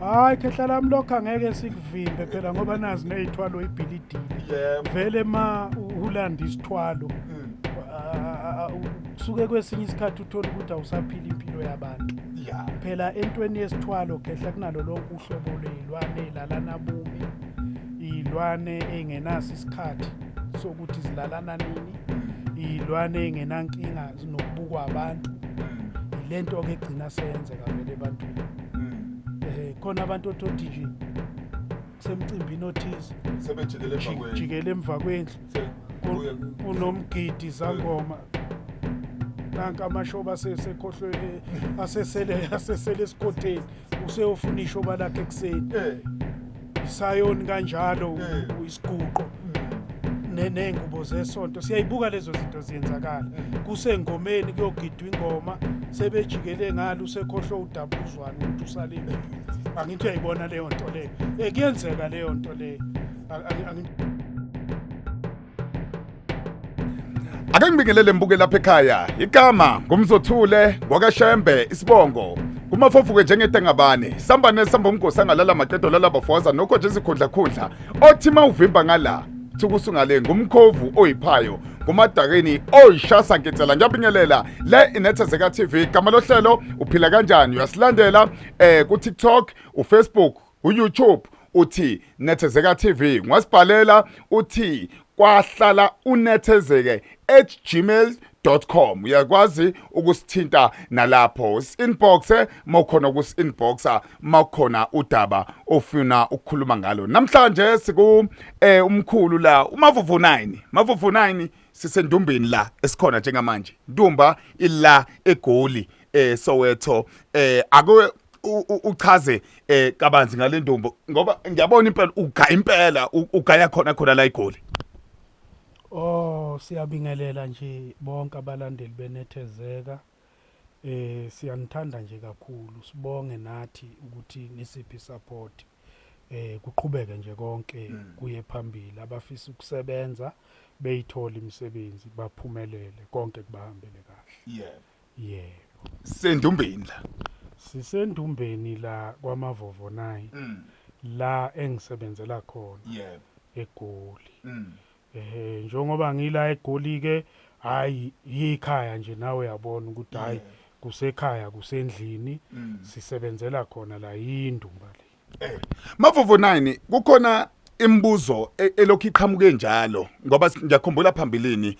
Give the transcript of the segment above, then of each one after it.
Hayi khehla lami lokho angeke sikuvimbe phela ngoba nazi nezithwalo ibhilidile. Vele ulanda isithwalo. Suke kwesinye isikhathi uthola ukuthi awusaphila impilo yabantu. Phela entweni yesithwalo khehla kunalo lonke uhlobo lwezilwane ezilalana bumi, izilwane engenaso isikhathi sokuthi zilalana nini, izilwane engenankinga zinokubukwa abantu. Ilento ke egcina seyenzeka vele ebantwini. Khona abantu othothi nje semcimbini othize sebejikele emva kwendlu kunomgidi zangoma nanka amashoba asesekhohlwe asesele esikoteni useyofuna ishoba lakhe ekseni isayoni kanjalo isiguqo nengubo zesonto siyayibuka lezo zinto ziyenzakala kusengomeni kuyogidwa ingoma sebejikele ngalo usekhohlwe udabuzwana ukuthi usalile angithi uyayibona leyo nto leyo kuyenzeka leyo nto leyo Ake ngibingelele mbuke lapha ekhaya igama ngumzothule ngokashembe isibongo kumafofuke njengedengabane samba nesamba umgosi angalala maqedo lala bafoza nokho nje isikhundla khundla othi mawuvimba ngala thukusungale ngumkhovu oyiphayo kumadakeni oyishasa nketsela ngiyabingelela le inethezeka TV gama lohlelo uphila kanjani uyasilandela ku TikTok uFacebook uYouTube uthi Nethezeka TV ngwasibhalela uthi kwahlala unethezeke @gmail.com uyakwazi ukusithinta nalapho inbox mawukhona ukusinboxa mawukhona udaba ofuna ukukhuluma ngalo namhlanje siku umkhulu la uMavuvu 9 sisendumbini la esikhona njengamanje Ndumba ila eGoli Soweto ake uchaze kabanzi ngale ndumbo ngoba ngiyabona impela ugaya khona la eGoli. Siyabingelela nje bonke abalandeli benethezeka. Siyanithanda nje kakhulu. Sibonge nathi ukuthi nisiphi support. Kuqhubeke nje konke kuye phambili. Abafisa ukusebenza beyithola imisebenzi baphumelele konke kubahambele kahle. Yebo. Sendumbini la. Sisendumbeni la kwaMavovo 9. La engisebenzela khona. Yebo. eGoli. Njengoba ngila eGoli ke hayi yikhaya nje nawe uyabona ukuthi hayi kusekhaya kusendlini sisebenzela khona la yindumba le. Mavuvu 9 kukhona imibuzo elokhu iqhamuke njalo ngoba ngiyakhumbula phambilini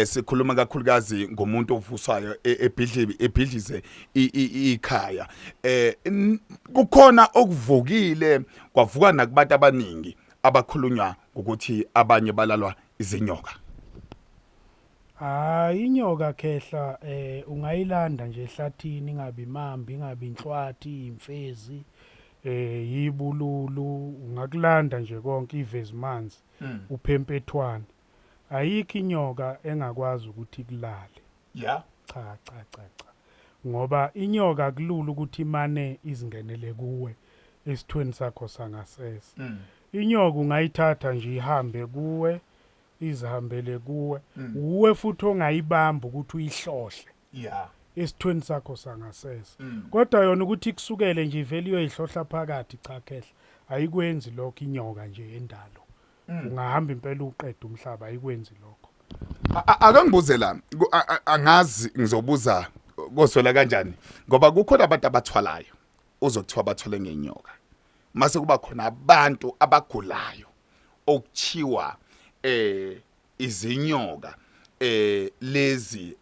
sikhuluma kakhulukazi ngomuntu ovusayo ebhidlize ikhaya kukhona okuvukile kwavuka nakubantu abaningi abakhulunywa ukuthi abanye balalwa izinyoka. Inyoka khehla ungayilanda nje ehlathini ingabe imambi ingabe inhlwathi imfezi yibululu ungakulanda nje konke ivezimanzi uphempethwana ayikho inyoka engakwazi ukuthi kulale. Cha ngoba inyoka kulula ukuthi imane izingenele kuwe esithweni sakho sangasese. Inyoka ungayithatha nje ihambe kuwe izihambele kuwe uwe futhi ongayibamba ukuthi uyihlohle esithweni sakho sangasese kodwa yona ukuthi kusukele nje ivele iyoyihlohla phakathi cha khehla ayikwenzi lokho inyoka nje endalo ungahamba impela uqeda umhlaba ayikwenzi lokho. Akangibuze la angazi ngizobuza kozwela kanjani ngoba kukhona abantu abathwalayo uzokuthiwa bathole ngenyoka mase kuba khona abantu abagulayo okuthiwa izinyoka lezi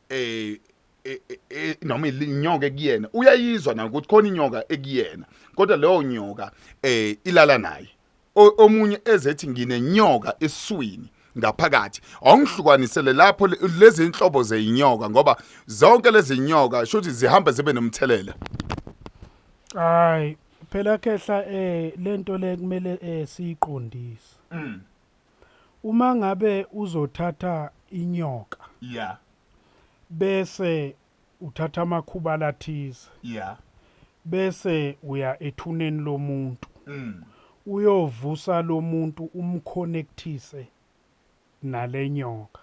noma inyoka ekuyena uyayizwa na ukuthi khona inyoka ekuyena kodwa leyo nyoka ilala naye omunye ezethi nginenyoka eswini ngaphakathi awungihlukanisele lapho lezi inhlobo zeinyoka ngoba zonke lezi inyoka shothi zihamba zibe nomthelela. Hayi phela khehla lento le kumele siyiqondise. Uma ngabe uzothatha inyoka bese uthatha amakhuba lathize bese uya ethuneni lomuntu uyovusa lo muntu umconnectise nale nyoka.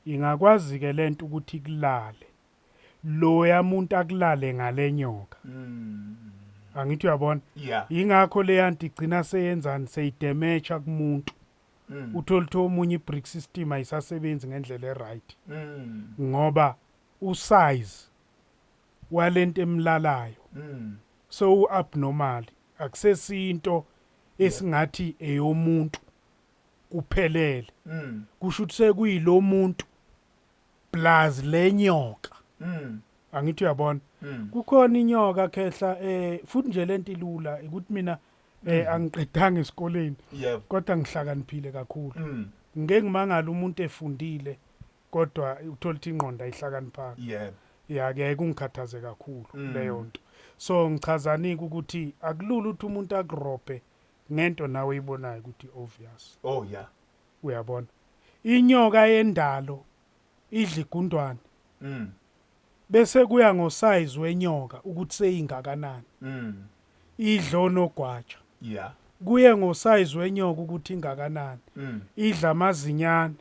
Ingakwazi ke lento ukuthi kulale lo yamuntu akulale ngale nyoka. Angithi uyabona? Ingakho le yanti igcina seyenzani seyidemecha kumuntu. Utholithe omunye i-brick system ayisasebenzi ngendlela e-right. Ngoba usize walento emlalayo. So u-abnormal akusesinto esingathi eyomuntu kuphelele. Kusho ukuthi sekuyilo muntu plus lenyoka. Angithi uyabona? Kukhona inyoka khehla futhi nje lento ilula ukuthi mina angiqedanga esikoleni kodwa ngihlakaniphile kakhulu. Ngeke ngimangala umuntu efundile kodwa uthola ukuthi ingqondo ayihlakaniphanga. Ke kungikhathaze kakhulu leyo nto. So ngichazanike ukuthi akulula ukuthi umuntu akurobhe ngento nawe uyibonayo ukuthi obvious. Uyabona? Inyoka yendalo idla igundwane. Bese kuya ngosize wenyoka ukuthi seyingakanani. Idla onogwaja. Kuye ngosize wenyoka ukuthi ingakanani. Idla amazinyane.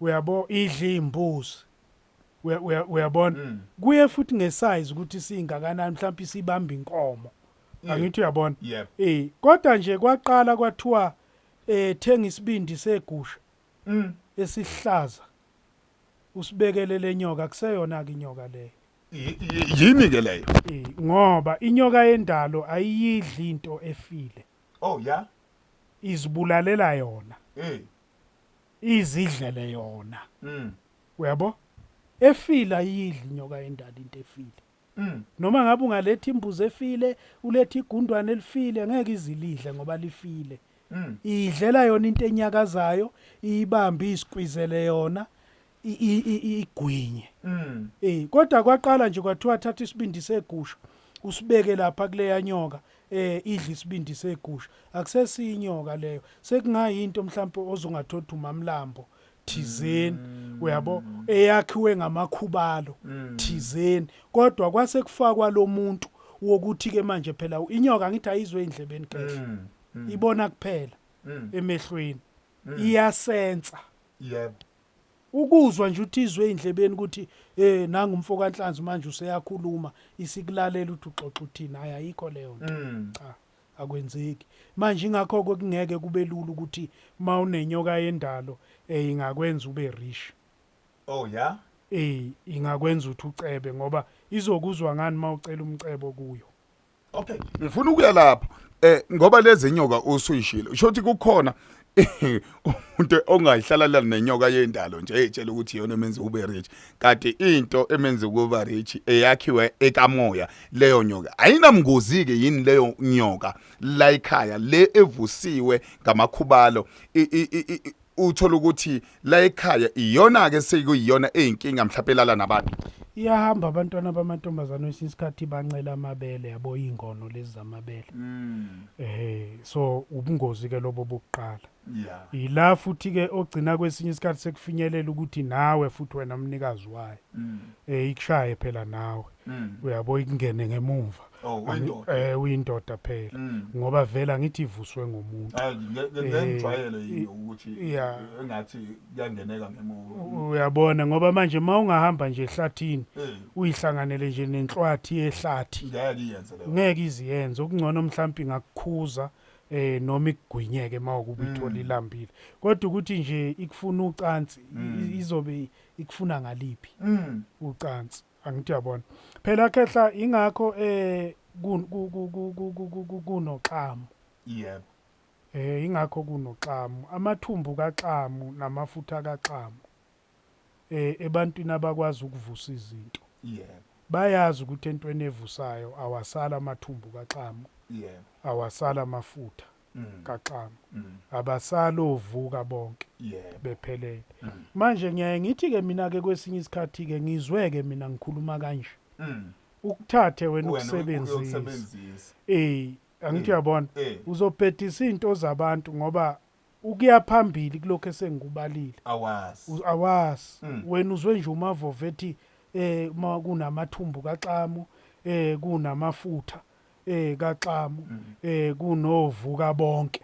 Uyabo idla imbuzi. Uyabona? Kuye futhi ngesize ukuthi singakanani mhlawumbe sibamba inkomo. Angithi uyabona? Kodwa nje kwaqala kwathiwa thenga isibindi segusha esihlaza usibekele lenyoka kuseyona ke inyoka leyo. Yini ke leyo? Ngoba inyoka yendalo ayiyidli into efile. Izibulalela yona. Izidlele yona. Uyabo? Efila ayidli inyoka yendalo into efile. Noma ngabe ungaletha imbuzi efile, uletha igundwane elifile ngeke izilidle ngoba lifile. Idlela yona into enyakazayo, ibambe isikwizele yona. Igwinye. Kodwa kwaqala nje kwathiwa thatha isibindi segusha usibeke lapha kuleya nyoka idla isibindi segusha akusesiyinyoka leyo sekungayinto mhlawumbe ozongathothi umamlambo thizeni uyabo eyakhiwe ngamakhubalo thizeni kodwa kwase kufakwa lo muntu wokuthi ke manje phela inyoka ngithi ayizwe endlebeni kahle ibona kuphela emehlweni iyasensa. Ukuzwa nje uthi izwe endlebeni ukuthi nanga umfoko kaNhlanzi manje useyakhuluma isikulalela ukuthi uxoxa uthini hayi ayikho leyo nto. Cha akwenzeki. Manje ingakho kungeke kube lula ukuthi mawunenyoka yendalo ingakwenza ube rich. Ingakwenza ukuthi ucebe ngoba izokuzwa ngani mawucela umcebo kuyo. Ngifuna ukuya lapha ngoba lezi nyoka usuyishilo. Usho ukuthi kukhona umuntu ongayihlala nenyoka yendalo nje etshela ukuthi yona emenza ube rich kanti into emenza ukuba rich eyakhiwe ekamoya leyo nyoka ayinamngozi ke yini leyo nyoka la ekhaya le evusiwe ngamakhubalo uthola ukuthi la ekhaya iyona ke sekuyiyona eyinkinga mhlaphelala nabantu. Iyahamba abantwana bamantombazane isikhathi bancela amabele yabo ingono lezi zamabele. So ubungozi ke lobo bokuqala. Ila futhi ke ogcina kwesinye isikhathi sekufinyelela ukuthi nawe futhi wena umnikazi wayo ikushaye phela nawe uyabo ikungene ngemuva uyindoda phela ngoba vela ngithi ivuswe ngomuntu ngejwayele ukuthi engathi kuyangeneka ngemuva uyabona ngoba manje mawungahamba nje ehlathini uyihlanganele nje nenhlwathi yehlathi ngeke iziyenze okungcono mhlawumbe ngakukhuza noma ikugwinyeke mawukuba ithola ilambile kodwa ukuthi nje ikufuna ucansi izobe ikufuna ngaliphi ucansi angithi uyabona phela khehla ingakho kunoxhamu ingakho kunoxhamu amathumbu kaxhamu namafutha kaxhamu ebantwini abakwazi ukuvusa izinto bayazi ukuthi entweni evusayo awasala amathumbu kaxhamu awasala amafutha kaxhamu abasala ovuka bonke bephelele manje ngiyaye ngithi ke mina ke kwesinye isikhathi ke ngizweke mina ngikhuluma kanje ukuthathe wena ukusebenzisa angithi uyabona uzobhedisa izinto zabantu ngoba ukuya phambili kulokho esengikubalile awazi wena uzwe nje umavovethi kunamathumbu kaxhamu kunamafutha kaxhamu kunovuka bonke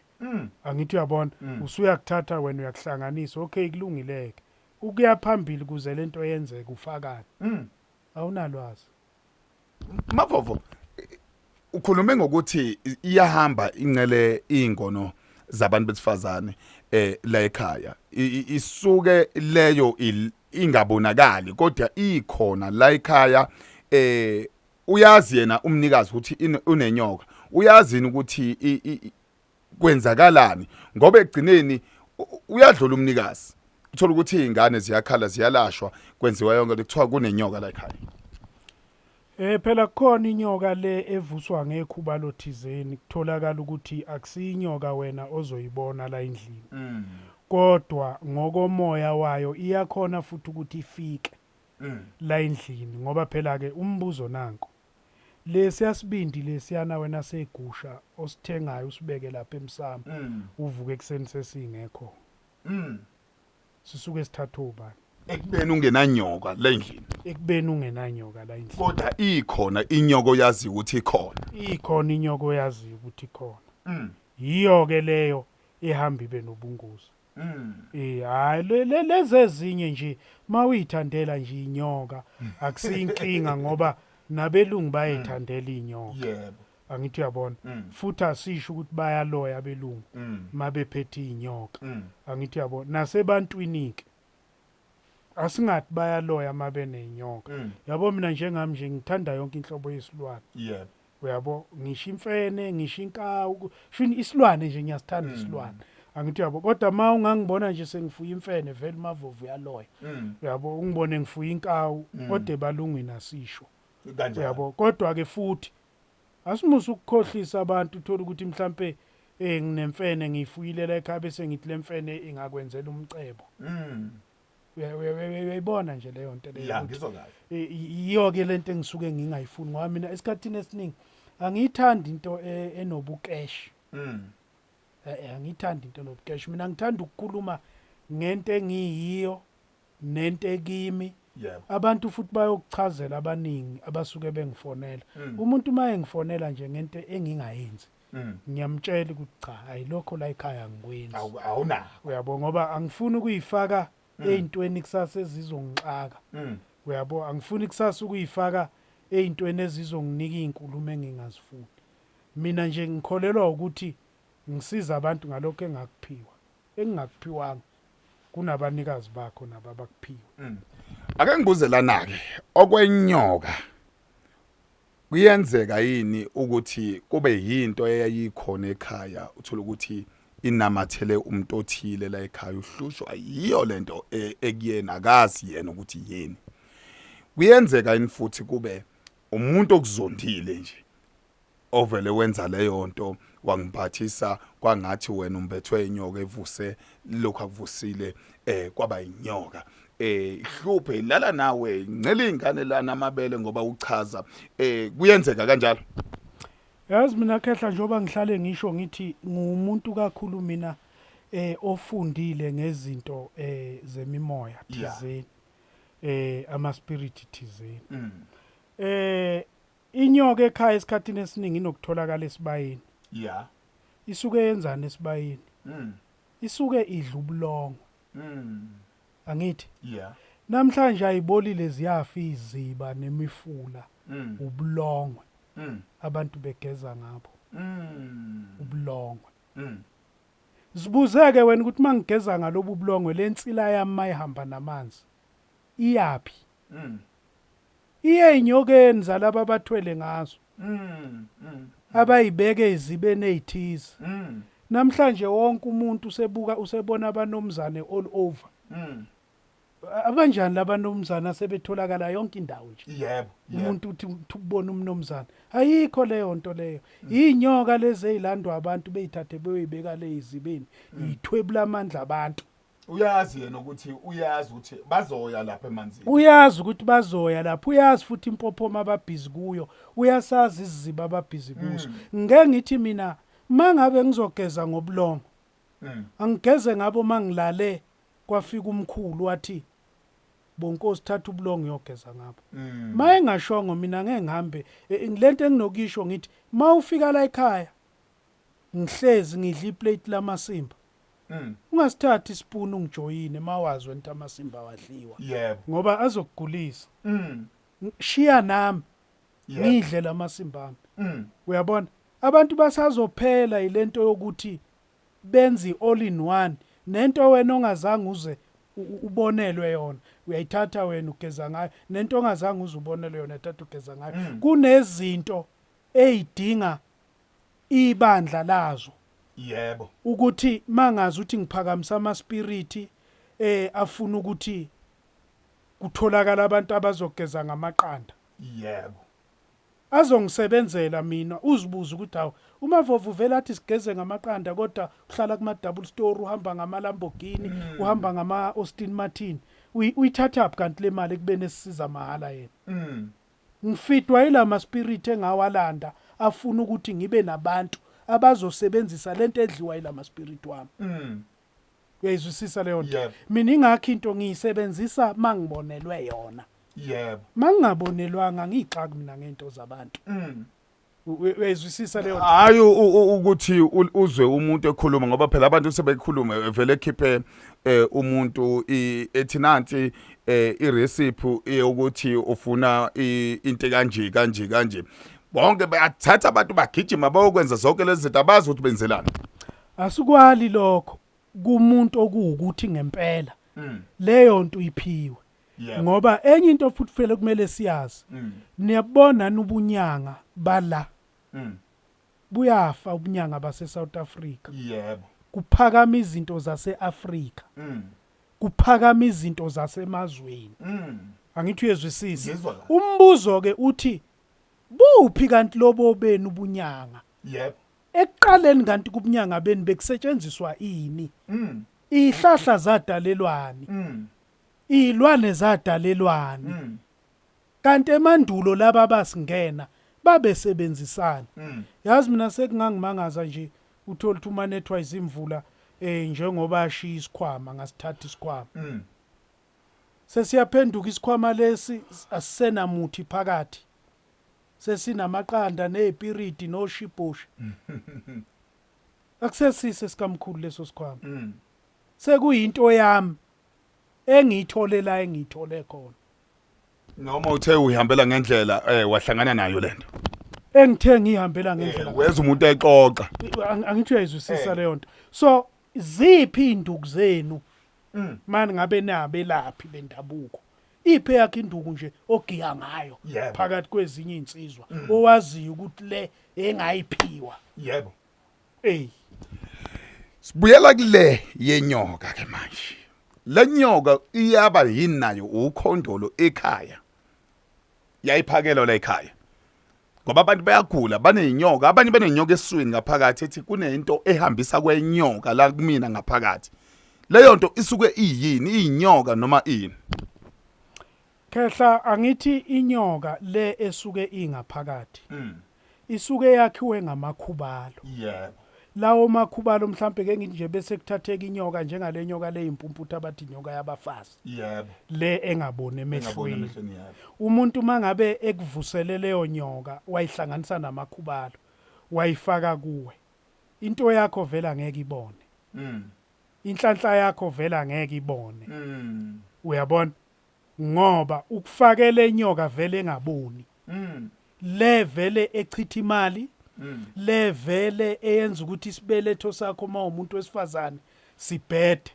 angithi uyabona usuyakuthatha wena uyakuhlanganisa okay kulungileke ukuya phambili kuze lento yenzeke ufakani awunalwazi Mavovo ukhulume ngokuthi iyahamba incele ingono zabantu besifazane la ekhaya isuke leyo ingabonakali kodwa ikhona la ekhaya uyazi yena umnikazi ukuthi unenyoka uyazi ukuthi kwenzakalani ngoba egcineni uyadlula umnikazi uthola ukuthi izingane ziyakhala ziyalashwa kwenziwa yonke lekuthiwa kunenyoka la ekhaya. Phela khona inyoka le evuswa ngekhubalo thizeni kutholakala ukuthi akusiyinyoka wena ozoyibona la endlini. Kodwa ngokomoya wayo iyakhona futhi ukuthi ifike la endlini ngoba phela ke umbuzo nanko. Lesiyasibindi lesiyana wena segusha osithengayo usibeke lapha emsamo uvuke ekseni sesingekho. Sisuke sithatha ubani. Ekubeni ungenanyoka la endlini. Ekubeni ungenanyoka la endlini. Kodwa ikhona inyoko yazi ukuthi ikhona. Ikhona inyoko yazi ukuthi ikhona. Yiyo ke leyo ehamba ibe nobungozi. Hayi lezi ezinye nje mawuyithandela nje inyoka akusiyinkinga ngoba nabelungu bayithandela inyoka. Yebo. Angithi uyabona futhi asisho ukuthi bayaloya abelungu mabephethe inyoka. Angithi uyabona nasebantwini ke asingathi bayaloya mabe nenyoka. Yabo mina njengami nje ngithanda yonke inhlobo yesilwane. Yebo. Uyabo ngisho imfene ngisho inkawu shini isilwane nje ngiyasithanda isilwane. Angithi yabo kodwa ma ungangibona nje sengifuya imfene vele mavovu yaloya. Uyabo ungibone ngifuya inkawu kodwa ebalungwini asisho. Uyabo kodwa ke futhi asimusa ukukhohlisa abantu uthola ukuthi mhlambe nginemfene ngiyifuyile la ekhaya bese ngithi lemfene ingakwenzela umcebo. Uyayibona nje leyo nto leyo. Ya ngizokala. Iyo ke lento engisuke ngingayifuni ngoba mina esikhathini esiningi angiyithandi into enobukesh. Angiyithandi into enobukesh. Mina ngithanda ukukhuluma ngento engiyiyo nento ekimi. Abantu futhi bayokuchazela abaningi abasuke bengifonela. Umuntu maye ngifonela nje ngento engingayenzi. Ngiyamtshela ukuthi cha ayilokho la ekhaya ngikwenzi. Awuna. Uyabo ngoba angifuni ukuyifaka eyintweni kusasa ezizongixaka. Uyabo angifuni kusasa ukuyifaka eyintweni ezizonginika izinkulumo engingazifuni. Mina nje ngikholelwa ukuthi ngisiza abantu ngalokho engakuphiwanga kunabanikazi bakho nababakuphiwe. Ake ngibuze lana ke okwenyoka kuyenzeka yini ukuthi kube yinto eyayikhona ekhaya uthola ukuthi inamathele umuntu othile la ekhaya uhlushwa yiyo lento ekuyena akazi yena ukuthi yini. Kuyenzeka yini futhi kube umuntu okuzondile nje ovele wenza leyo nto wangiphathisa kwangathi wena umbethwe inyoka evuse lokho akuvusile kwaba inyoka ihluphe ilala nawe ngcela izingane lana amabele ngoba uchaza kuyenzeka kanjalo. Yazi mina khehla njoba ngihlale ngisho ngithi ngumuntu kakhulu mina ofundile ngezinto zemimoya thizeni ama spirit thizeni. Inyoka ekhaya esikhathini esiningi inokutholakala esibayeni. Yeah. Isuke yenzana esibayeni. Isuke idla ubulongo. Angithi? Yeah. Namhlanje ayibolile ziyafa iziba nemifula. Ubulongwe. Abantu begeza ngabo. Ubulongwe. Sibuzeke wena ukuthi mangigeza ngalobu ubulongwe lensila yami mayihamba namanzi. Iyapi? Iye inyokeni zalabo abathwele ngazo. Abayibeke izibene ezithize. Namhlanje wonke umuntu usebona abanomzane all over. Abanjani labanomzana asebetholakala yonke indawo nje. Yebo. Umuntu uthi ukubona umnomzana. Ayikho leyo nto leyo. Inyoka lezi ezilandwa abantu beyithathe beyoyibeka lezibeni. Ithwebula amandla abantu. Uyazi yena ukuthi uyazi ukuthi bazoya lapha emanzini. Uyazi ukuthi bazoya lapha. Uyazi futhi impophoma ababhizi kuyo. Uyasazi iziziba ababhizi kuzo. Ngeke ngithi mina mangabe ngizogeza ngobulongo. Angigeze ngabo mangilale kwafika umkhulu wathi bonkosi thatha ubulongo uyogeza ngabo. Maye ngashongo mina ngeke ngihambe lento enginokisho ngithi mawufika la ekhaya ngihlezi ngidla iplate lamasimba. Ungasithathi ispoon ungijoyine mawazi wena amasimba wadliwa. Yebo. Ngoba azokugulisa. Shiya nami. ngidle lamasimbami uyabona abantu basazophela ilento yokuthi benzi all in one nento wena ongazange uze ubonelwe yona uyayithatha wena ugeza ngayo nento ongazange uzubonelwe yona thatha ugeza ngayo kunezinto ezidinga ibandla lazo yebo ukuthi mangazi ukuthi ngiphakamisa ama spirit afuna ukuthi kutholakala abantu abazogeza ngamaqanda yebo azongisebenzela mina uzibuza ukuthi hawo uMavovu vela athi sigeze ngamaqanda kodwa uhlala kuma double store uhamba ngama Lamborghini uhamba ngama Austin Martin uyithatha up kanti le mali kubene sisiza mahala yena ngifitwa ilama spirit engawalanda afuna ukuthi ngibe nabantu abazosebenzisa lento edliwa ilama spirit wami uyayizwisisa leyo nto mina ingakho into ngiyisebenzisa mangibonelwe yona yebo mangingabonelwanga ngixaka mina ngento zabantu uyayizwisisa leyo nto hayi ukuthi uzwe umuntu ekhuluma ngoba phela abantu sebekhuluma vele ekhiphe umuntu ethi nanti irecipe yokuthi ufuna into kanje bonke bayathatha abantu bagijima bayokwenza zonke lezi zinto abazi ukuthi benzelana asukwali lokho kumuntu okuwukuthi ngempela leyo nto iphiwe ngoba enye into futhi vele kumele siyazi niyabona nubunyanga bala buyafa ubunyanga base South Africa yebo kuphakama izinto zase Africa kuphakama izinto zasemazweni angithi uyezwisisa umbuzo ke uthi buphi kanti lobo benu ubunyanga yebo ekuqaleni kanti kubunyanga beni bekusetshenziswa ini ihlahla zadalelwani ilwane zadalelwani kanti emandulo laba basingena babesebenzisana yazi mina sekungangimangaza nje uthola ukuthi umanethwa izimvula njengoba ashiya isikhwama ngasithatha isikhwama sesiyaphenduka isikhwama lesi asisenamuthi phakathi sesinamaqanda nezipiriti noshibhoshi akusesise sikamkhulu leso sikhwama sekuyinto yami engiyitholela engiyithole khona noma uthe uyihambela ngendlela wahlangana nayo lento engithe ngihambela ngendlela weza umuntu eqoqa angithi uyayizwisisa leyo nto so ziphi induku zenu manje ngabe nabelaphi bendabuko iphe yakhe induku nje ogiya ngayo phakathi kwezinye insizwa owaziyo ukuthi le engayiphiwa yebo sibuyela kule yenyoka ke manje le nyoka iyaba yini nayo ukhondolo ekhaya yayiphakelo la ekhaya ngoba abantu bayagula banenyoka abanye banenyoka eswini ngaphakathi ethi kunento ehambisa kwenyoka la kumina ngaphakathi leyo nto isuke iyini inyoka noma ini Khehla angithi inyoka le esuke ingaphakathi isuke yakhiwe ngamakhubalo yebo lawo makhubalo mhlambe ke ngithi nje bese kuthatheka inyoka njengale nyoka le impumputha abathi inyoka yabafazi yebo le engabone emehlweni umuntu mangabe ekuvuselele leyo nyoka wayihlanganisa namakhubalo wayifaka kuwe into yakho vela ngeke ibone inhlanhla yakho vela ngeke ibone uyabona ngoba ukufakela inyoka vele engaboni le vele echitha imali le vele eyenza ukuthi isibeletho sakho uma umuntu wesifazane sibhede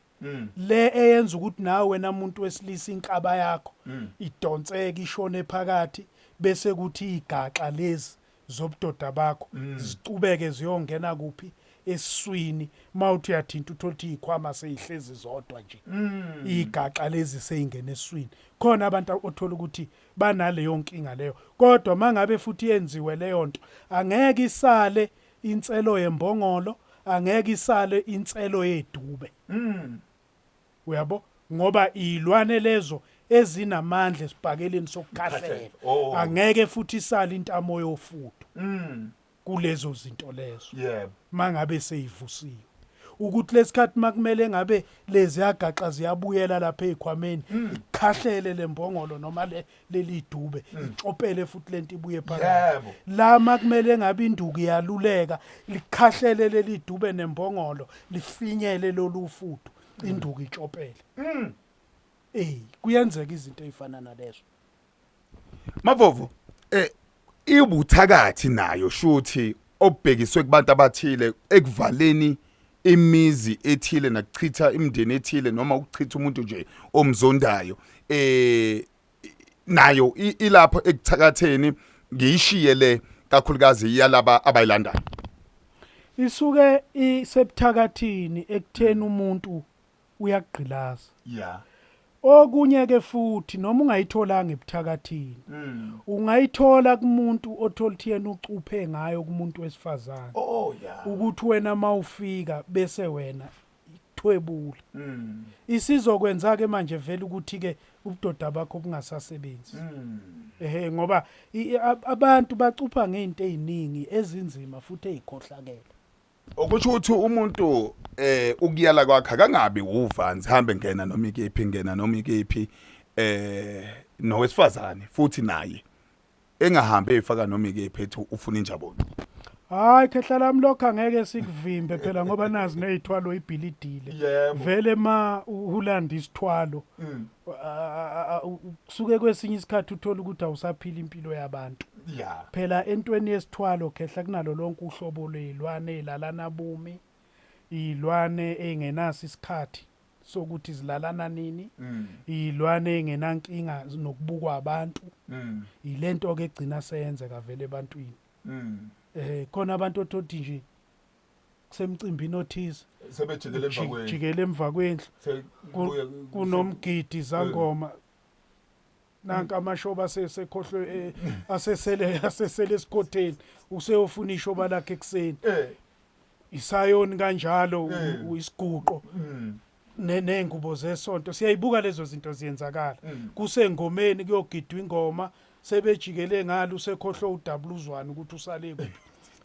le eyenza ukuthi nawe wena umuntu wesilisa inkaba yakho idonseke ishone phakathi bese kuthi igaxa lezi zobudoda bakho zicubeke ziyongena kuphi eswini mawuthi uyathinta uthola ukuthi ikhwama seyihlezi zodwa nje igaxa lezi seyingena eswini khona abantu othola ukuthi banaleyo nkinga leyo kodwa mangabe futhi yenziwe leyo nto angeke isale inselo yembongolo angeke isale inselo yedube uyabo ngoba ilwane lezo ezinamandla esibhakeleni sokukhahlela angeke futhi isale intamo yofudo kulezo zinto lezo yebo mangabe seyivusiwe ukuthi lesikhathi makumele ngabe lezi yagaxa ziyabuyela lapha ezikhwameni ikhahlele lembongolo noma leli dube icopele futhi lento ibuye phakathi la makumele ngabe induku iyaluleka likhahlele leli dube nembongolo lifinyele lolufudo induku icopele kuyenzeka izinto ezifana nalezo Mavovo ibuthakathi nayo shuthi obhekiswe kubantu abathile ekuvaleni imizi ethile nakuchitha imindeni ethile noma ukuchitha umuntu nje omzondayo nayo ilapho ekuthakatheni ngiyishiye le kakhulukazi yalaba abayilandayo isuke isebuthakathini ekutheni umuntu uyagqilaza yeah okunye ke futhi noma ungayitholanga ebuthakathini ungayithola kumuntu otholithi yena ucuphe ngayo kumuntu wesifazane ukuthi wena mawufika bese wena ithwebula isizokwenza ke manje vele ukuthi ke ubudoda bakho bungasasebenzi ngoba abantu bacupha ngezinto eziningi ezinzima futhi ezikhohlakele okusho ukuthi umuntu ukuyala kwakhe akangabi uvanzi hambe ngena noma ikephi ngena noma ikephi nowesifazane futhi naye engahambe efaka noma ikephi ethi ufuna injabulo hayi khehla lami lokho angeke sikuvimbe phela ngoba nazi nezithwalo ibhilidile vele ma ulanda isithwalo kusuke kwesinye isikhathi uthola ukuthi awusaphila impilo yabantu phela entweni yesithwalo khehla kunalo lonke uhlobo lezilwane ezilalana bumi izilwane engenaso isikhathi sokuthi zilalana nini izilwane engenankinga nokubukwa abantu ilento ke egcina seyenzeka vele ebantwini khona abantu othothi nje kusemcimbini othize sebejikele emva kwendlu kunomgidi zangoma nanka amashoba sesekhohlwe asesele esikhotheni useyofuna ishoba lakhe ekseni isayoni kanjalo isiguqo nengubo zesonto siyayibuka lezo zinto ziyenzakala kusengomeni kuyogidwa ingoma sebejikele ngalo usekhohlwe udabluzwana ukuthi usale kuphi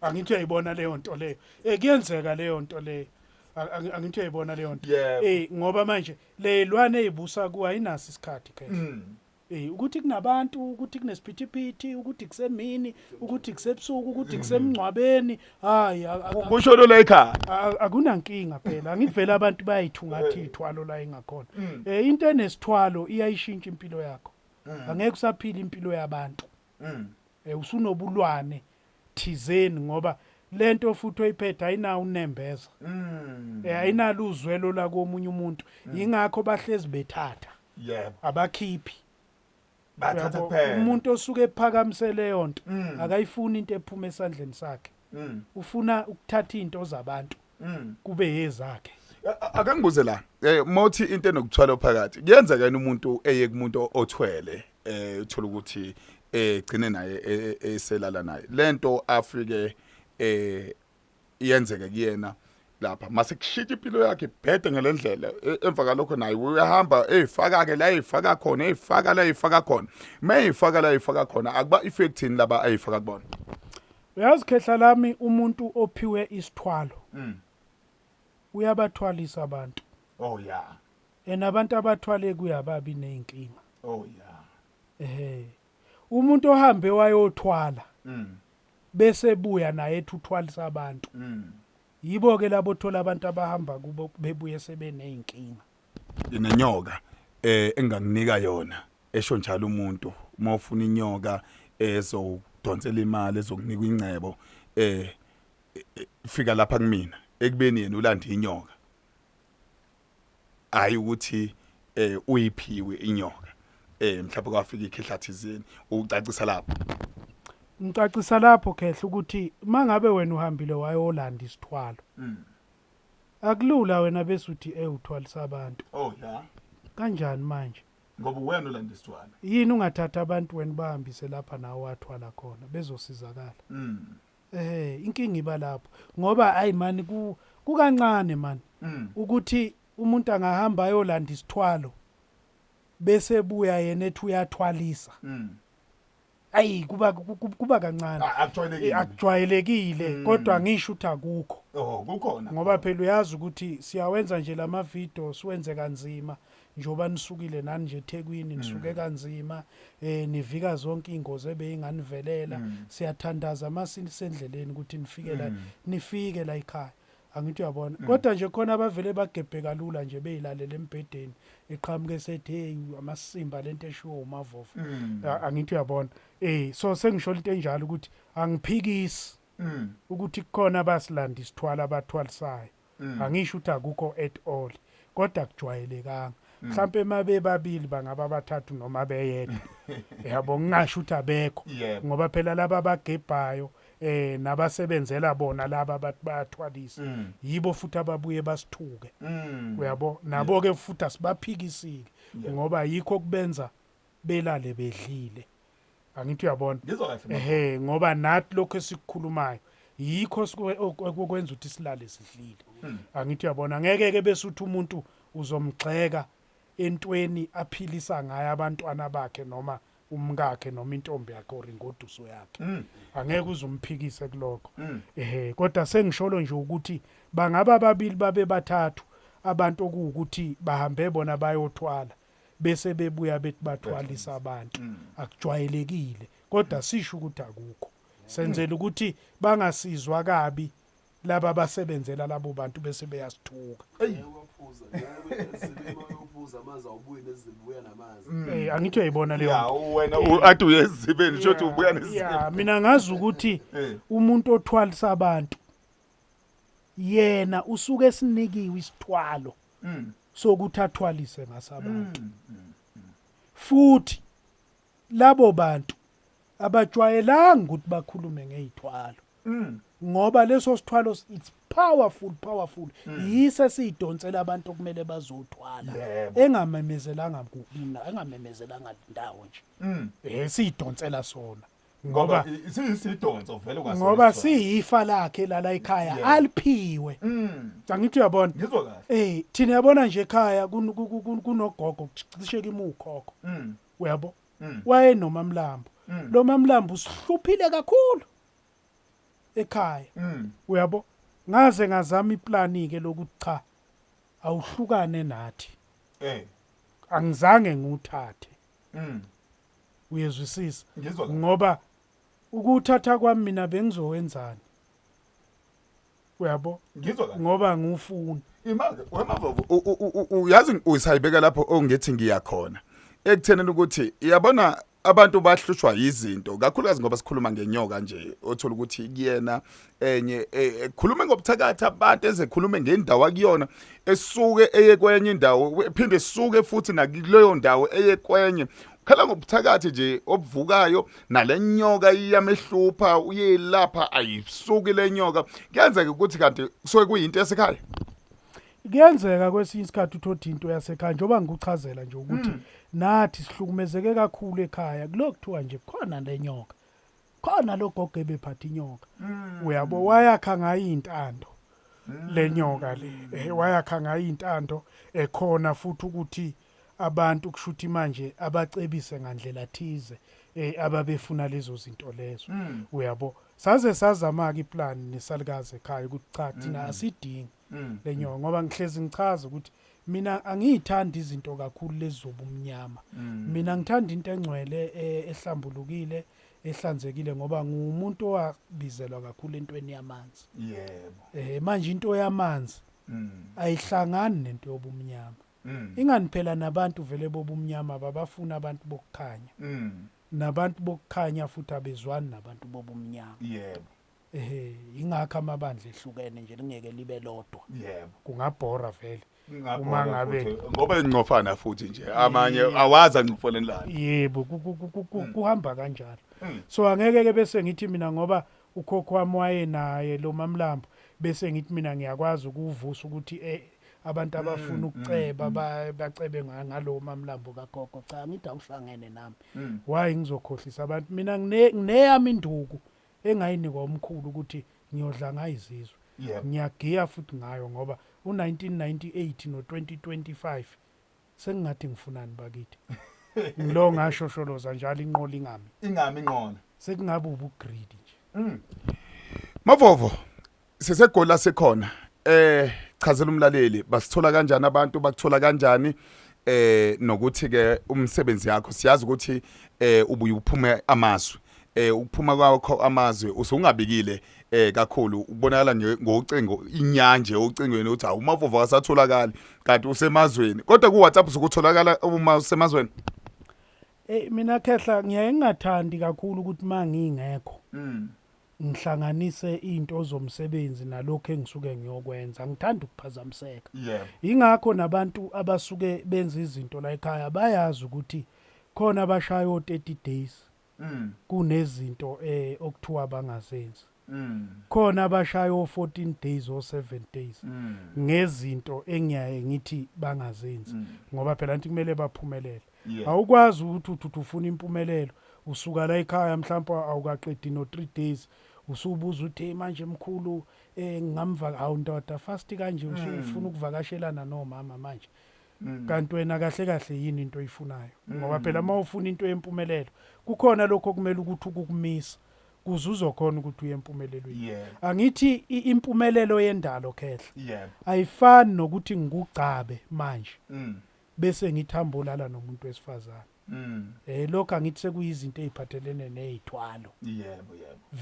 angithi uyayibona leyo nto leyo kuyenzeka leyo nto leyo angithi uyayibona leyo nto ngoba manje lelwane ezibusa ku ayinaso isikhathi phela ukuthi kunabantu ukuthi kunesiphithiphithi ukuthi kusemini ukuthi kusebusuku ukuthi kusemncwabeni hayi kusho lo la ekhaya akunankinga phela angithi vele abantu bayayithungathi ithwalo la engakhona into enesithwalo iyayishintsha impilo yakho angeke usaphila impilo yabantu usunobulwane thizeni ngoba lento futhi oyiphethe ayina unembeza ayinalo uzwelo la komunye umuntu ingakho bahlezi bethatha abakhiphi bathatha phela umuntu osuke ephakamisele leyo nto akayifuni into ephuma esandleni sakhe ufuna ukuthatha izinto zabantu kube yezakhe akangibuze la mothi into enokuthwala phakathi kuyenzeka yena umuntu eye kumuntu othwele uthola ukuthi egcine naye eselala naye lento Afrika iyenzeka kuyena lapha mase kushita impilo yakhe ibhede ngelendlela emva kalokho naye uyahamba efaka ke la efaka khona efaka la efaka khona mayifaka la efaka khona akuba effectini laba ayifaka kubona uyazi khehla lami umuntu ophiwe isithwalo uyabathwalisa abantu abantu abathwale kuyababi nezinkinga umuntu ohambe wayothwala bese buya naye ethi uthwalisa abantu yibo ke labo thola abantu abahamba kubo bebuye sebeneyinkinga inenyoka enganginika yona esho njalo umuntu uma ufuna inyoka ezodonsela imali ezokunika ingcebo fika lapha kumina ekubeni yena ulanda inyoka ayi ukuthi uyiphiwe inyoka mhlawumbe kwafika ikhihlathizini ucacisa lapho ngicacisa lapho khehla ukuthi mangabe wena uhambile wayolanda isithwalo akulula wena bese uthi uthwalisa abantu kanjani manje ngoba wena ulanda isithwalo yini ungathatha abantu wena bahambise lapha nawe wathwala khona bezosizakala inkinga iba lapho ngoba ayi mani kukancane mani ukuthi umuntu angahamba ayolanda isithwalo bese buya yena ethi uyathwalisa ayi kuba kancane akujwayelekile kodwa ngisho ukuthi akukho kukhona ngoba phela uyazi ukuthi siyawenza nje lama video siwenze kanzima njoba nisukile nani nje eThekwini nisuke kanzima nivika zonke ingozi ebeyinganivelela siyathandaza masini sendleleni ukuthi nifike la ekhaya angithi uyabona kodwa nje khona abavele bagebhe kalula nje beyilalela embhedeni eqhamuke sethi hey amasimba lento eshiwo umavovo angithi uyabona so sengisho into enjalo ukuthi angiphikisi ukuthi kukhona abasilanda isithwala abathwalisayo angisho ukuthi akukho at all kodwa kujwayelekanga mhlawumbe emabe babili bangaba bathathu noma beyedwa yabo ngingasho ukuthi abekho ngoba phela laba abagebhayo nabasebenzela bona laba bathi bayathwalisa yibo futhi ababuye basithuke uyabo nabo ke futhi asibaphikisile ngoba yikho kubenza belale bedlile angithi uyabona ngoba nathi lokho esikukhulumayo yikho okwenza ukuthi silale sidlile angithi uyabona ngeke ke bese uthi umuntu uzomgxeka entweni aphilisa ngayo abantwana bakhe noma umkakhe noma intombi yakhe or ingoduso yakhe angeke uzumphikise kuloko kodwa sengisholo nje ukuthi bangaba babili babe bathathu abantu okuwukuthi bahambe bona bayothwala bese bebuya bethi bathwalisa abantu akujwayelekile kodwa sisho ukuthi akukho senzela ukuthi bangasizwa kabi laba abasebenzela labo bantu bese beyasithuka angithi uyayibona leyo wena athi uyezibeni shothi ubuya nesibeni mina ngazi ukuthi umuntu othwalisa abantu yena usuke esinikiwe isithwalo sokuthi athwalise ngasabantu futhi labo bantu abajwayelanga ukuthi bakhulume ngezithwalo ngoba leso sithwalo it's powerful yise sidonsela abantu okumele bazothwala engamemezelanga indawo nje sidonsela sona ngoba sidonso vele kwasona ngoba siyifa lakhe lala ekhaya aliphiwe angithi uyabona ngizwa kahle thina yabona nje ekhaya kunogogo cishe imukhokho uyabo waye noma mlambo lo mamlambo usihluphile kakhulu ekhaya uyabo ngaze ngazama iplani ke lokuthi cha awuhlukane nathi angizange nguthathe uyezwisisa ngoba ukuthatha kwami mina bengizowenzani uyabo ngoba ngufuna imanje wemavovo uyazi usayibeka lapho ongethi ngiyakhona ekutheneni ukuthi iyabona abantu bahlushwa izinto kakhulukazi ngoba sikhuluma ngenyoka nje othola ukuthi kuyena enye ekhulume ngobuthakathi abantu ezekhulume ngendawo akuyona esuke eyekwenye indawo phinde esuke futhi nakuleyo ndawo eyekwenye khala ngobuthakathi nje obuvukayo nalenyoka iyamehlupha uyelapha ayisuki lenyoka kuyenzeka ukuthi kanti kusuke kuyinto esekhaya kuyenzeka kwesinye isikhathi uthothi into yasekhaya njengoba ngikuchazela nje ukuthi nathi sihlukumezeke kakhulu ekhaya kulokuthiwa nje khona lenyoka khona logogo ebephatha inyoka uyabo wayakha ngayo intando lenyoka le wayakha ngayo intando ekhona futhi ukuthi abantu kushuthi manje abacebise ngandlela thize ababefuna lezo zinto lezo uyabo saze sazama ke iplan nesalukazi ekhaya ukuthi cha thina asidingi lenyoka ngoba ngihlezi ngichaza ukuthi mina angiyithandi izinto kakhulu lezobumnyama mina ngithanda into engcwele ehlambulukile ehlanzekile ngoba ngumuntu owabizelwa kakhulu entweni yamanzi manje into yamanzi ayihlangani nento yobumnyama ingani phela nabantu vele bobumnyama babafuna abantu bokukhanya nabantu bokukhanya futhi abezwani nabantu bobumnyama ingakho amabandla ehlukene nje lingeke libe lodwa kungabhora vele uma ngabe ngoba incofana futhi nje amanye awazi ancofoleni la yebo kuhamba kanjalo so angeke ke bese ngithi mina ngoba ukhokho wami wayenaye lo mamlambo bese ngithi mina ngiyakwazi ukuvusa ukuthi abantu abafuna ukuceba bacebe ngalo mamlambo kagogo cha ngithi awuhlangene nami why ngizokhohlisa abantu mina ngineyami induku engayinikwa umkhulu ukuthi ngiyodla ngayizizwe ngiyagiya futhi ngayo ngoba u1998 no2025 sengingathi ngifunani bakithi ngilo ngashosholoza njalo inqola ingami inqola sekungabe ubugreed nje Mavovo sesegola sekhona chazela umlaleli basithola kanjani abantu bakuthola kanjani nokuthi ke umsebenzi yakho siyazi ukuthi ubuye uphume amazwi ukuphuma kwakho amazwe usungabikile kakhulu ubonakala ngocingo inyanje ocingweni uthi uMavovo akasatholakali kanti usemazweni kodwa ku WhatsApp uzokutholakala uma usemazweni. Mina Khehla ngiyaye ngingathandi kakhulu ukuthi mangingekho ngihlanganise into zomsebenzi nalokho engisuke ngiyokwenza ngithanda ukuphazamiseka. Ingakho nabantu abasuke benza izinto la ekhaya bayazi ukuthi khona abashaya o30 days kunezinto okuthiwa bangazenzi. Khona abashaya o14 days o 7 days ngezinto engiyaye ngithi bangazenzi ngoba phela anti kumele baphumelele. Awukwazi ukuthi ufuna impumelelo usuka la ekhaya mhlawumbe awukaqedi no 3 days usubuza uthi manje mkhulu ngamva awundoda fast kanje usufuna ukuvakashelana nomama manje kanti wena kahle kahle yini into oyifunayo ngoba phela mawufuna into yempumelelo kukhona lokho kumele ukuthi ukukumisa kuze uzokhona ukuthi uye empumelelweni. Angithi impumelelo yendalo Khehla ayifani nokuthi ngikucabe manje bese ngithambulala nomuntu wesifazane. Lokho angithi sekuyizinto eziphathelene nezithwalo.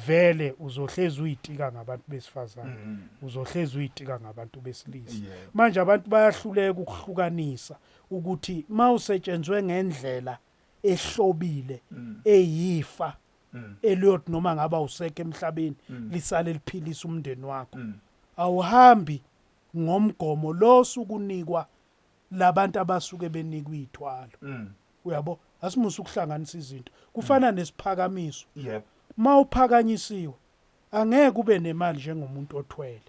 Vele uzohlezi uyitika ngabantu besifazane uzohlezi uyitika ngabantu besilisa. Manje abantu bayahluleka ukuhlukanisa ukuthi mawusetshenzwe ngendlela ehlobile eyifa eliyothi noma ngaba useke emhlabeni lisale liphilisa umndeni wakho awuhambi ngomgomo lo sukunikwa labantu abasuke benikwa izithwalo. Uyabo asimusa ukuhlanganisa izinto kufana nesiphakamiso. Mawuphakanyisiwe angeke ube nemali njengomuntu othwele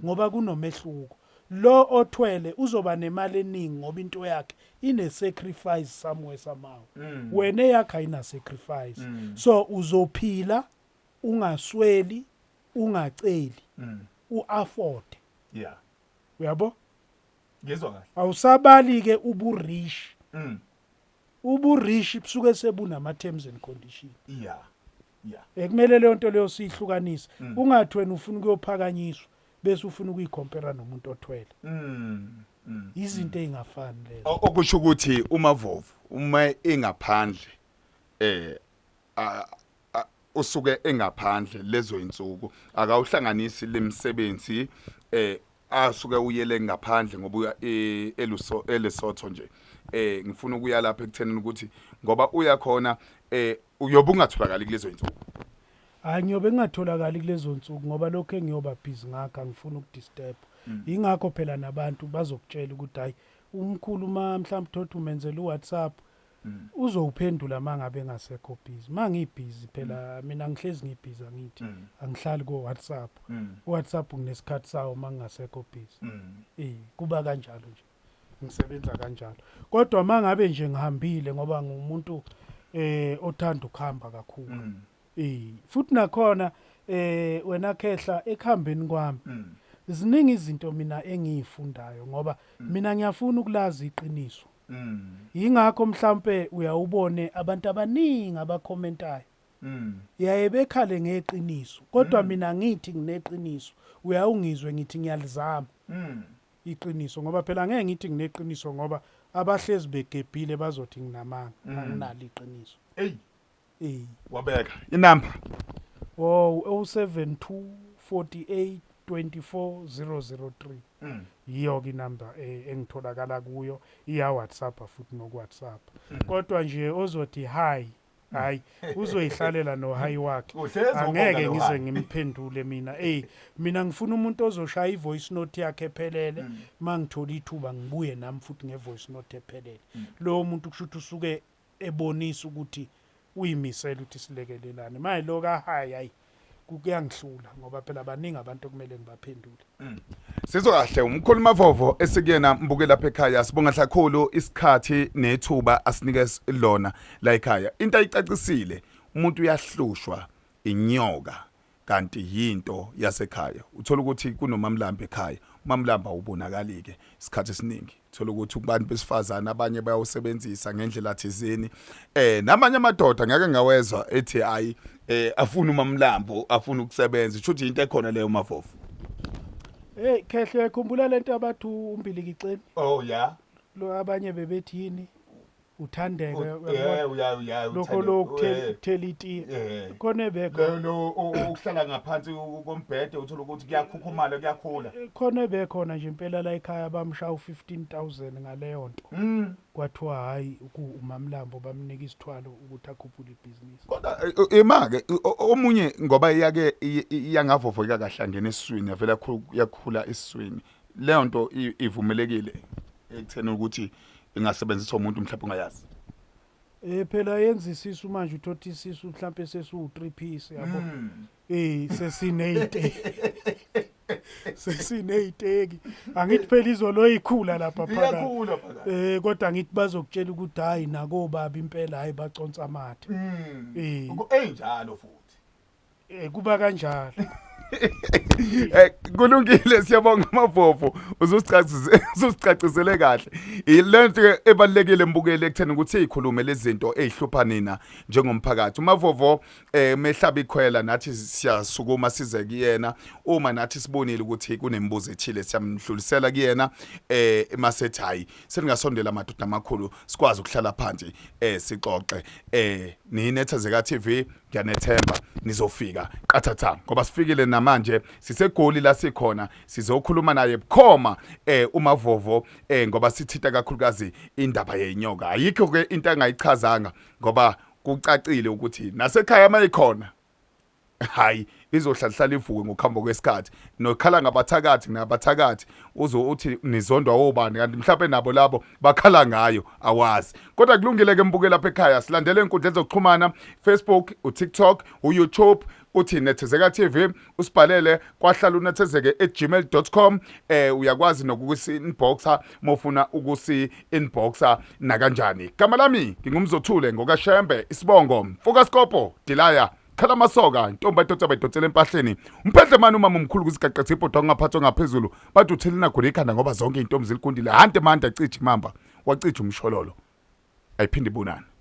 ngoba kunomehluko. Lo othwele uzoba nemali eningi ngoba into yakhe ine sacrifice somewhere somehow. Wena yakhe ayina sacrifice. So uzophila ungasweli ungaceli uafford. Uyabo? Ngizwa kahle. Awusabali ke uburish. Uburish busuke sebunama terms and conditions. Ekumele le nto leyo sihlukanisa. Ungathi wena ufuna ukuyophakanyiswa bese ufuna ukuyicompare nomuntu othwele. Izinto ezingafani lezo. Okusho ukuthi uMavovo uma engaphandle usuke engaphandle lezo insuku akawuhlanganisi lemsebenzi asuke uyele ngaphandle ngoba eLesotho nje ngifuna ukuya lapha ekuthenini ukuthi ngoba uya khona uyobe ungatholakali kulezo insuku. Ngiyobe ngingatholakali kulezo nsuku ngoba lokho engiyoba busy ngakho angifuna ukudisturb. Ingakho phela nabantu bazokutshela ukuthi hayi umkhulu mhlawumbe thothi umenzela uWhatsApp uzowuphendula mangabe ngasekho busy. Mangibusy phela mina ngihlezi ngibusy angithi angihlali ko WhatsApp. WhatsApp kunesikhathi sawo mangasekho busy. Kuba kanjalo nje. Ngisebenza kanjalo. Kodwa mangabe nje ngihambile ngoba ngumuntu othanda ukuhamba kakhulu. Futhi nakhona wena Khehla ekuhambeni kwami ziningi izinto mina engiyifundayo ngoba mina ngiyafuna ukulazi iqiniso. Ingakho mhlambe uyawubone abantu abaningi abakhomentayo. Yaye bekhale ngeqiniso kodwa mina ngithi ngineqiniso uyawungizwe ngithi ngiyalizama iqiniso ngoba phela ngeke ngithi ngineqiniso ngoba abahlezi begebhile bazothi nginamanga anginalo iqiniso. Wabeka inamba 072 48 24 003 yiyo ke inamba engitholakala kuyo iya WhatsApp futhi no WhatsApp kodwa nje ozothi hi hayi uzoyihlalela no hi wakhe angeke ngize ngimphendule mina mina ngifuna umuntu ozoshaya ivoice note yakhe ephelele mangithola ithuba ngibuye nami futhi ngevoice note ephelele lo muntu kushuthi usuke ebonisa ukuthi uyimisela ukuthi silekelelane mayiloka hayi kuyangihlula ngoba phela abaningi abantu okumele ngibaphendule. Sizwa kahle umkhulu Mavovo esikuyena mbuke lapha ekhaya sibonga kakhulu isikhathi nethuba asinike lona la ekhaya. Into ayicacisile umuntu uyahlushwa inyoka kanti yinto yasekhaya. Uthola ukuthi kunomamlamba ekhaya. Umamlamba ubonakali ke isikhathi esiningi. Uthola ukuthi kubantu besifazana abanye bayawusebenzisa ngendlela thizeni. Namanye amadoda ngeke ngawezwa ethi hayi afuna umamlambo afuna ukusebenza. Futhi into ekhona leyo Mavovo. Khehla khumbula lento abathu umbilikiceni. Oh yeah. Lo abanye bebethi yini? uthandeke lokho teliti khona bekho lo ukuhlala ngaphansi kombhede uthola ukuthi kuyakhukhumala kuyakhula khona bekhona nje impela la ekhaya bamsha u15,000 ngaleyo nto kwathiwa hayi umamlambo bamnika isithwalo ukuthi akhuphule ibhizinisi kodwa imake omunye ngoba iyake iyangavovoka kahlangene esiswini yavela yakhula esiswini leyo nto ivumelekile ekutheni ukuthi ingasebenziswa umuntu mhlawumbe ungayazi phela yenza isisu manje uthothi isisu mhlawumbe sesu3 piece yabo sesineyiteki angithi phela izolo ikhula lapha phakathi kodwa ngithi bazokutshela ukuthi hayi nako baba impela hayi baconsa amathe enjalo futhi kuba kanjalo kulungile siyabonga Mavovo uzosicacisele kahle ilento ebalekile embukele ekutheni ukuthi ikhulume lezinto ezihlupha nina njengomphakathi Mavovo mehlaba ikhwela nathi siyasukuma size kuyena uma nathi sibonile ukuthi kunembuzo ethile siyamhlulisela kuyena masethi hayi seningasondela amadoda amakhulu sikwazi ukuhlala phansi sixoxe ninethezeka TV ngiyanethemba nizofika qathatha ngoba sifikile namanje sisegoli la sikhona sizokhuluma naye bukhoma uMavovo ngoba sithita kakhulukazi indaba yenyoka ayikho ke into engayichazanga ngoba kucacile ukuthi nasekhaya mayikhona hayi izohlala ivuke ngokhambo kwesikhathi nokhala ngabathakathi nabathakathi uthi nizondwa obani kanti mhlawumbe nabo labo bakhala ngayo awazi kodwa kulungile ke mbuke lapha ekhaya silandele inkundla zokuxhumana Facebook uTikTok uYouTube uthi Nethezeka TV usibhalele kwahlala unethezeke@gmail.com uyakwazi nokukusi inboxa mofuna ukusi inboxa na kanjani gama lami ngingumzothule ngokashembe isibongo Focus Kopo Dilaya khala masoka intombi edotsa bayidotsela empahleni umphendle manje umama omkhulu kuziqaqethe ibhodwa ngaphathwa ngaphezulu bathi uthelina khona ikhanda ngoba zonke intombi zilikundile hante manje acithi mamba wacithi umshololo ayiphindi ibunana